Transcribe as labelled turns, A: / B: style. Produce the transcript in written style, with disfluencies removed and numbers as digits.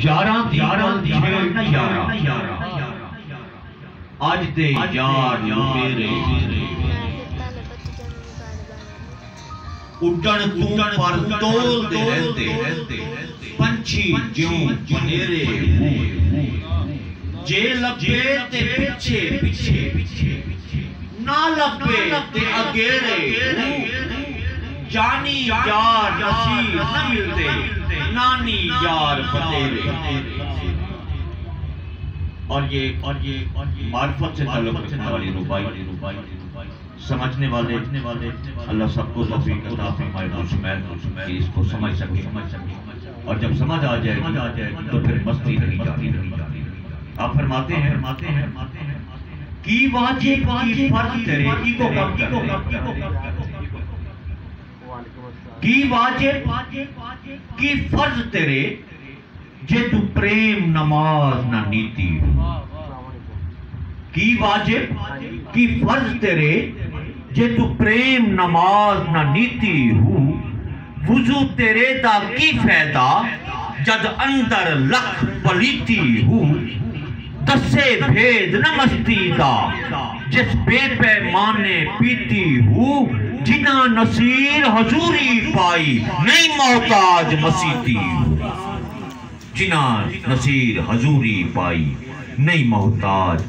A: यारा आज दे यार मेरे उड़न पर तोलते रहते पंछी ज्यों बनेरे जे लपे ते पीछे ना लपे ते अगेरे जानी यार नसीब न मिलते नानी यार बतेरे। और ये मार्फत से ताल्लुक रखने वाली रुबाई समझने वाले अल्लाह सबको तौफीक अता फरमाए कि इसको समझ सके और जब समझ आ जाए तो फिर मस्ती नहीं जाती। आप फरमाते हैं कि वाजिब की फर्ज तेरे की वाजिब की फर्ज तेरे जे तू प्रेम नमाज ना नीति की वाजिब की फर्ज तेरे जे तू प्रेम नमाज ना नीति हूँ वुजू तेरे दा की फायदा जद अंदर लख पलीती हूँ दसे भेद न मस्ती दा जिस बेपैमाने पीती हूँ जिना नसीर हजूरी पाई नहीं मोहताज मसीती जिना नसीर हजूरी पाई नहीं मोहताज।